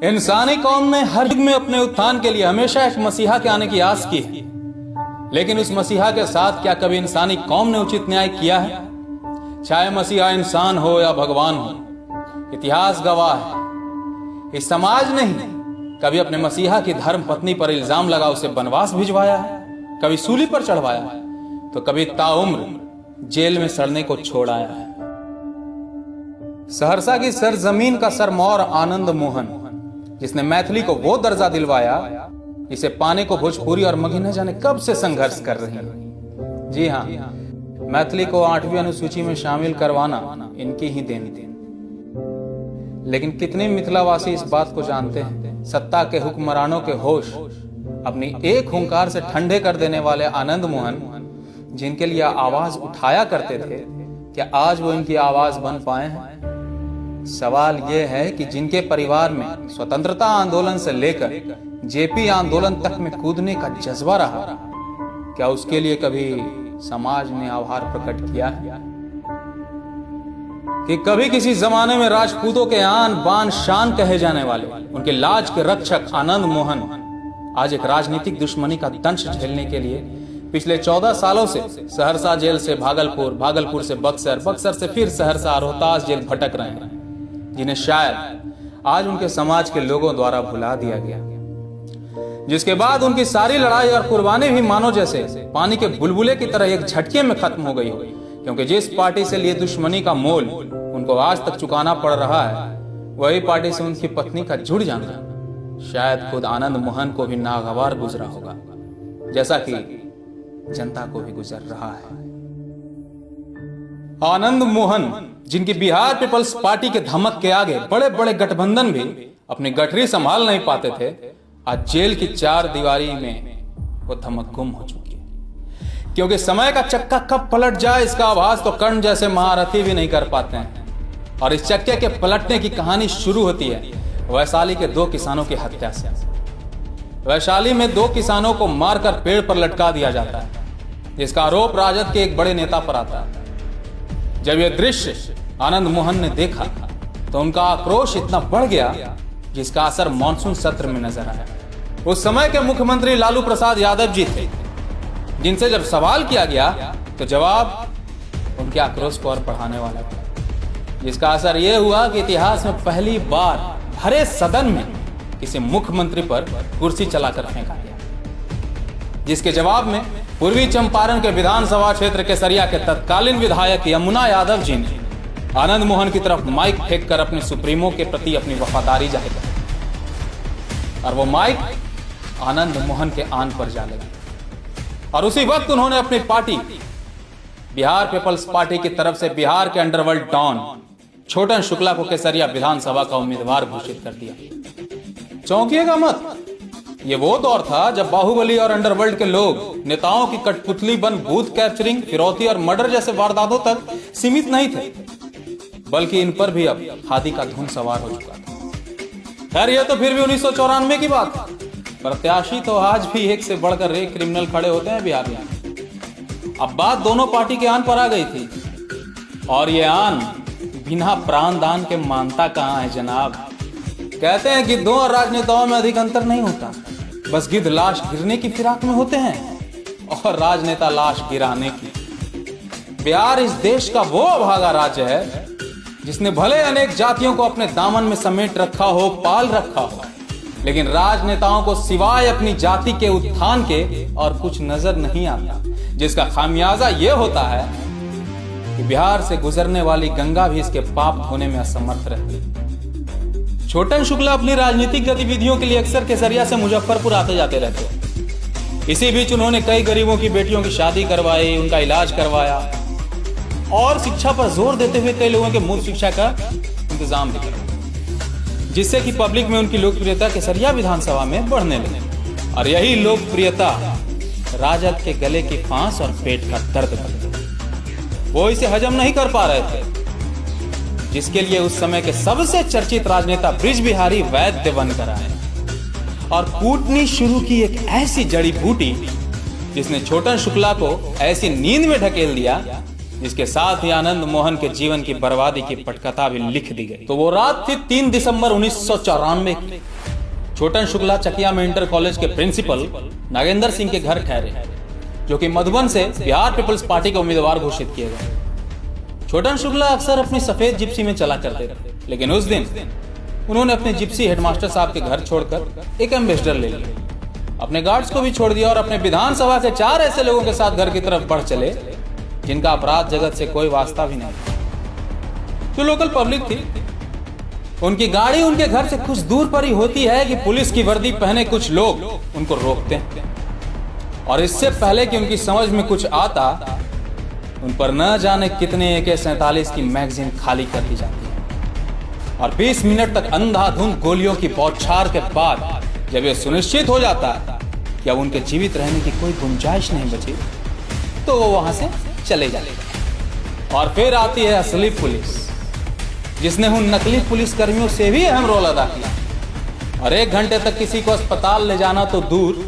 इंसानी कौम ने हर युग में अपने उत्थान के लिए हमेशा एक मसीहा के आने की आस की है, लेकिन उस मसीहा के साथ क्या कभी इंसानी कौम ने उचित न्याय किया है? चाहे मसीहा इंसान हो या भगवान हो, इतिहास गवाह है इस समाज ने ही कभी अपने मसीहा की धर्म पत्नी पर इल्जाम लगा उसे बनवास भिजवाया है, कभी सूली पर चढ़वाया है, तो कभी ताउम्र जेल में सड़ने को छोड़ाया है। सहरसा की सरजमीन का सरमौर आनंद मोहन, जिसने मैथिली को वो दर्जा दिलवाया जिसे पाने को भोजपुरी और मगही न जाने कब से संघर्ष कर रही है। जी हाँ, मैथिली को 8वीं अनुसूची में शामिल करवाना इनकी ही देन। लेकिन कितने मिथिलावासी इस बात को जानते हैं, सत्ता के हुक्मरानों के होश अपनी एक हुंकार से ठंडे कर देने वाले आनंद मोहन, जिनके लिए आवाज उठाया करते थे, क्या आज वो इनकी आवाज बन पाए हैं? सवाल यह है कि जिनके परिवार में स्वतंत्रता आंदोलन से लेकर जेपी आंदोलन तक में कूदने का जज्बा रहा, क्या उसके लिए कभी समाज ने आभार प्रकट किया है? कि कभी किसी जमाने में राजपूतों के आन बान शान कहे जाने वाले उनके लाज के रक्षक आनंद मोहन आज एक राजनीतिक दुश्मनी का दंश झेलने के लिए पिछले 14 सालों से सहरसा जेल से भागलपुर, भागलपुर से बक्सर, बक्सर से फिर सहरसा, रोहतास जेल भटक रहे हैं, जिन्हें शायद आज उनके समाज के लोगों द्वारा भुला दिया गया, जिसके बाद उनकी सारी लड़ाई और कुर्बानी भी मानो जैसे पानी के बुलबुले की तरह एक झटके में खत्म हो गई हो, क्योंकि जिस पार्टी से लिए दुश्मनी का मोल उनको आज तक चुकाना पड़ रहा है, वही पार्टी से उनकी पत्नी का जुड़ जाना शायद खुद आनंद मोहन को भी नागवार गुजरा होगा, जैसा कि जनता को भी गुजर रहा है। आनंद मोहन, जिनकी बिहार पीपल्स पार्टी के धमक के आगे बड़े बड़े गठबंधन भी अपनी गठरी संभाल नहीं पाते थे, आज जेल की 4 दीवारी में वो धमक गुम हो चुकी है, क्योंकि समय का चक्का कब पलट जाए इसका आभास तो कर्ण जैसे महारथी भी नहीं कर पाते हैं। और इस चक्के के पलटने की कहानी शुरू होती है वैशाली के 2 किसानों की हत्या से। वैशाली में 2 किसानों को मारकर पेड़ पर लटका दिया जाता है, जिसका आरोप राजद के एक बड़े नेता पर आता है। जब यह दृश्य आनंद मोहन ने देखा तो उनका आक्रोश इतना बढ़ गया जिसका असर मॉनसून सत्र में नजर आया। उस समय के मुख्यमंत्री लालू प्रसाद यादव जी थे, जिनसे जब सवाल किया गया तो जवाब उनके आक्रोश को और बढ़ाने वाला था, जिसका असर यह हुआ कि इतिहास में पहली बार भरे सदन में किसी मुख्यमंत्री पर कुर्सी चलाकर फेंका गया, जिसके जवाब में पूर्वी चंपारण के विधानसभा क्षेत्र केसरिया के तत्कालीन विधायक यमुना यादव जी ने आनंद मोहन की तरफ माइक फेंककर अपने सुप्रीमो के प्रति अपनी वफादारी जाहिर की, और वो माइक आनंद मोहन के आन पर जा लगी। और उसी वक्त उन्होंने अपनी पार्टी बिहार पीपल्स पार्टी की तरफ से बिहार के अंडरवर्ल्ड डॉन छोटन शुक्ला को केसरिया विधानसभा का उम्मीदवार घोषित कर दिया। चौंकिएगा मत, ये वो दौर था जब बाहुबली और अंडरवर्ल्ड के लोग नेताओं की कठपुतली बन बूथ कैप्चरिंग, फिरौती और मर्डर जैसे वारदातों तक सीमित नहीं थे, बल्कि इन पर भी अब खादी का धुन सवार हो चुका था। खैर, यह तो फिर भी 1994 की बात था। प्रत्याशी तो आज भी एक से बढ़कर एक क्रिमिनल खड़े होते हैं बिहार में। अब बात दोनों पार्टी के आन पर आ गई थी, और ये आन बिना प्राण दान के मानता कहां है जनाब। कहते हैं गिद्धों और राजनेताओं में अधिक अंतर नहीं होता, बस गिद्ध लाश गिरने की फिराक में होते हैं और राजनेता लाश गिराने की। बिहार इस देश का वो अभागा राज्य है जिसने भले अनेक जातियों को अपने दामन में समेट रखा हो, पाल रखा हो, लेकिन राजनेताओं को सिवाय अपनी जाति के उत्थान के और कुछ नजर नहीं आता, जिसका खामियाजा यह होता है कि बिहार से गुजरने वाली गंगा भी इसके पाप धोने में असमर्थ रहती है। छोटन शुक्ला अपनी राजनीतिक गतिविधियों के लिए अक्सर केसरिया से मुजफ्फरपुर आते जाते रहते। इसी बीच उन्होंने कई गरीबों की बेटियों की शादी करवाई, उनका इलाज करवाया और शिक्षा पर जोर देते हुए कई लोगों के मुफ्त शिक्षा का इंतजाम भी किया, जिससे कि पब्लिक में उनकी लोकप्रियता केसरिया विधानसभा में बढ़ने लगी। और यही लोकप्रियता राजद के गले की फांस और पेट का दर्द बन गई। वो इसे हजम नहीं कर पा रहे थे, जिसके लिए उस समय के सबसे चर्चित राजनेता ब्रिज बिहारी वैद्य बनकर आए और कूटनी शुरू की एक ऐसी जड़ी बूटी जिसने छोटन शुक्ला को ऐसी नींद में ढकेल दिया जिसके साथ ही आनंद मोहन के जीवन की बर्बादी की पटकथा भी लिख दी गई। तो वो रात थी 3 दिसंबर 1994 की। छोटन शुक्ला चकिया में इंटर कॉलेज के प्रिंसिपल नागेंद्र सिंह के घर ठहरे, जो कि मधुबन से बिहार पीपल्स पार्टी के उम्मीदवार घोषित किए गए। छोटन शुक्ला अक्सर अपनी सफेद जिप्सी में चला करते थे, लेकिन उस दिन उन्होंने अपने जिप्सी हेडमास्टर साहब के घर छोड़कर एक एम्बेसडर ले लिया, अपने गार्ड्स को भी छोड़ दिया और अपने विधानसभा के 4 ऐसे लोगों के साथ घर की तरफ बढ़ चले जिनका अपराध जगत से कोई वास्ता भी नहीं। जो लोकल पब्लिक थी, उनकी गाड़ी उनके घर से कुछ दूर पर ही होती है कि पुलिस की वर्दी पहने कुछ लोग उनको रोकते हैं और इससे पहले कि उनकी समझ में कुछ आता, उन पर न जाने कितने AK-47 की मैगजीन खाली कर दी जाती है और 20 मिनट तक अंधाधुंध गोलियों की बौछार के बाद जब यह सुनिश्चित हो जाता है कि अब उनके जीवित रहने की कोई गुंजाइश नहीं बची, तो वो वहां से चले जाते। और फिर आती है असली पुलिस, जिसने उन नकली पुलिस कर्मियों से भी अहम रोल अदा किया और 1 घंटे तक किसी को अस्पताल ले जाना तो दूर,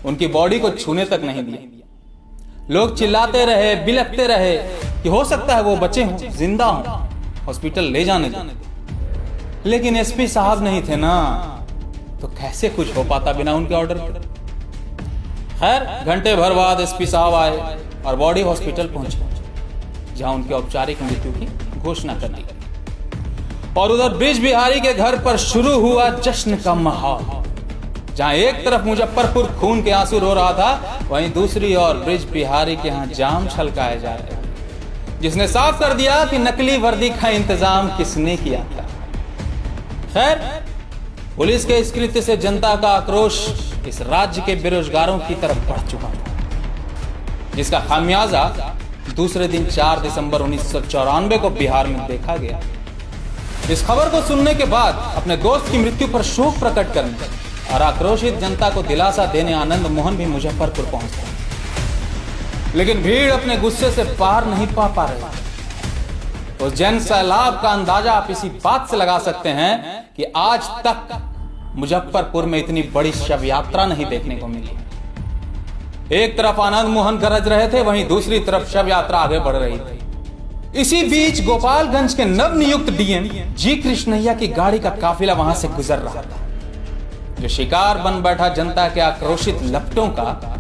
उनकी बॉडी को छूने तक नहीं दिया। लोग चिल्लाते रहे, बिलखते रहे कि हो सकता है वो बचे हों, जिंदा हों, हॉस्पिटल ले जाने दो। लेकिन एसपी साहब नहीं थे ना, तो कैसे कुछ हो पाता बिना उनके ऑर्डर के। खैर, घंटे भर बाद एसपी साहब आए और बॉडी हॉस्पिटल पहुंचे, जहां उनकी औपचारिक मृत्यु की घोषणा कर दी गई। और उधर ब्रिज बिहारी के घर पर शुरू हुआ जश्न का माहौल, जहां एक तरफ मुजफ्फरपुर खून के आंसू रो रहा था, वहीं दूसरी ओर ब्रिज बिहारी के यहां जाम छलकाए जा रहे थे, जिसने साफ कर दिया कि नकली वर्दी का इंतजाम किसने किया था। खैर, पुलिस के इस कृत्य से जनता का आक्रोश इस राज्य के बेरोजगारों की तरफ बढ़ चुका था, जिसका खामियाजा दूसरे दिन 4 दिसंबर 1994 को बिहार में देखा गया। इस खबर को सुनने के बाद अपने दोस्त की मृत्यु पर शोक प्रकट करने और आक्रोशित जनता को दिलासा देने आनंद मोहन भी मुजफ्फरपुर पहुंचते, लेकिन भीड़ अपने गुस्से से पार नहीं पा रही। उस जन सैलाब का अंदाजा आप इसी बात से लगा सकते हैं कि आज तक मुजफ्फरपुर में इतनी बड़ी शव यात्रा नहीं देखने को मिली। एक तरफ आनंद मोहन गरज रहे थे, वहीं दूसरी तरफ शव यात्रा आगे बढ़ रही थी। इसी बीच गोपालगंज के नवनियुक्त डीएम जी कृष्णैया की गाड़ी का काफिला वहां से गुजर रहा था, जो शिकार बन बैठा जनता के आक्रोशित लपटों का,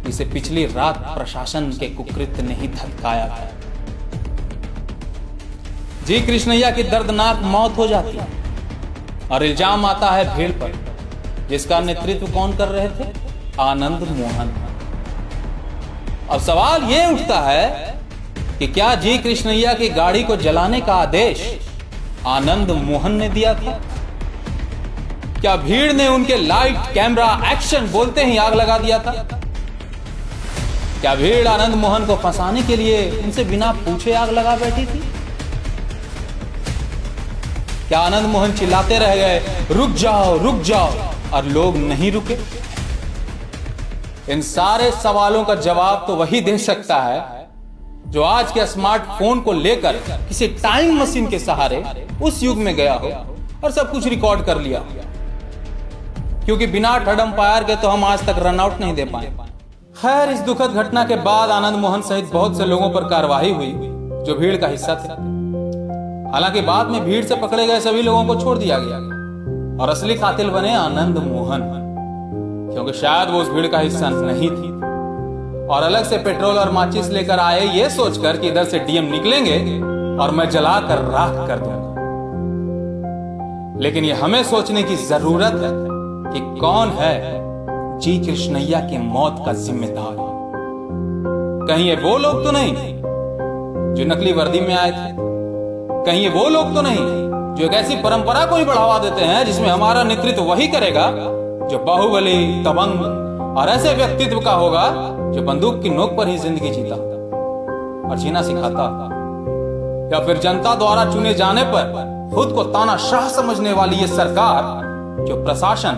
जिसे पिछली रात प्रशासन के कुकृत्य ने ही धमकाया था। जी कृष्णैया की दर्दनाक मौत हो जाती है और इल्जाम आता है भीड़ पर, जिसका नेतृत्व कौन कर रहे थे? आनंद मोहन। अब सवाल यह उठता है कि क्या जी कृष्णैया की गाड़ी को जलाने का आदेश आनंद मोहन ने दिया था? क्या भीड़ ने उनके लाइट, कैमरा, एक्शन बोलते ही आग लगा दिया था? क्या भीड़ आनंद मोहन को फंसाने के लिए उनसे बिना पूछे आग लगा बैठी थी? क्या आनंद मोहन चिल्लाते रह गए, रुक जाओ, और लोग नहीं रुके? इन सारे सवालों का जवाब तो वही दे सकता है जो आज के स्मार्टफोन को लेकर किसी टाइम मशीन के सहारे उस युग में गया हो और सब कुछ रिकॉर्ड कर लिया, क्योंकि बिना थर्ड अंपायर के तो हम आज तक रन आउट नहीं दे पाए। खैर, इस दुखद घटना के बाद आनंद मोहन सहित बहुत से लोगों पर कार्रवाई हुई जो भीड़ का हिस्सा थे। हालांकि बाद में भीड़ से पकड़े गए सभी लोगों को छोड़ दिया गया और असली कातिल बने आनंद मोहन, क्योंकि शायद वो उस भीड़ का हिस्सा नहीं थी और अलग से पेट्रोल और माचिस लेकर आए ये सोचकर कि इधर से डीएम निकलेंगे और मैं जलाकर राख कर दूंगा। लेकिन ये हमें सोचने की जरूरत है कि कौन है जी कृष्णैया की मौत का जिम्मेदार। कहीं ये वो लोग तो नहीं जो नकली वर्दी में आए थे? कहीं ये वो लोग तो नहीं जो एक ऐसी परंपरा को ही बढ़ावा देते हैं जिसमें हमारा नेतृत्व वही करेगा जो बाहुबली, दबंग और ऐसे व्यक्तित्व का होगा जो बंदूक की नोक पर ही जिंदगी जीता और जीना सिखाता, या फिर जनता द्वारा चुने जाने पर खुद को तानाशाह समझने वाली ये सरकार जो प्रशासन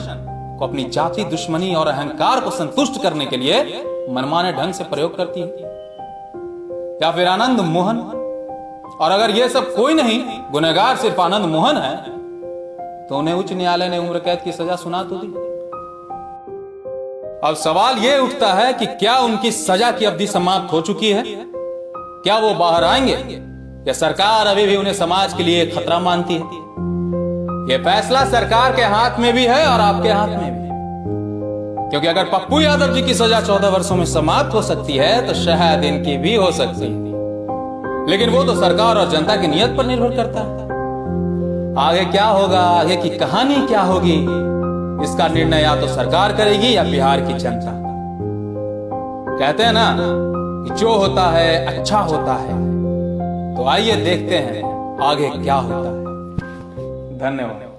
को अपनी जाति दुश्मनी और अहंकार को संतुष्ट करने के लिए मनमाने ढंग से प्रयोग करती है? या फिर आनंद मोहन? और अगर यह सब कोई नहीं, गुनहगार सिर्फ आनंद मोहन है, तो उन्हें उच्च न्यायालय ने उम्र कैद की सजा सुना तो दी। अब सवाल यह उठता है कि क्या उनकी सजा की अवधि समाप्त हो चुकी है क्या वो बाहर आएंगे या सरकार अभी भी उन्हें समाज के लिए खतरा मानती है? यह फैसला सरकार के हाथ में भी है और आपके हाथ में भी, क्योंकि अगर पप्पू यादव जी की सजा 14 वर्षों में समाप्त हो सकती है तो शायद इनकी भी हो सकती है, लेकिन वो तो सरकार और जनता की नीयत पर निर्भर करता है। आगे क्या होगा, आगे की कहानी क्या होगी, इसका निर्णय या तो सरकार करेगी या बिहार की जनता। कहते हैं ना कि जो होता है अच्छा होता है, तो आइए देखते हैं आगे क्या होता है। धन्यवाद।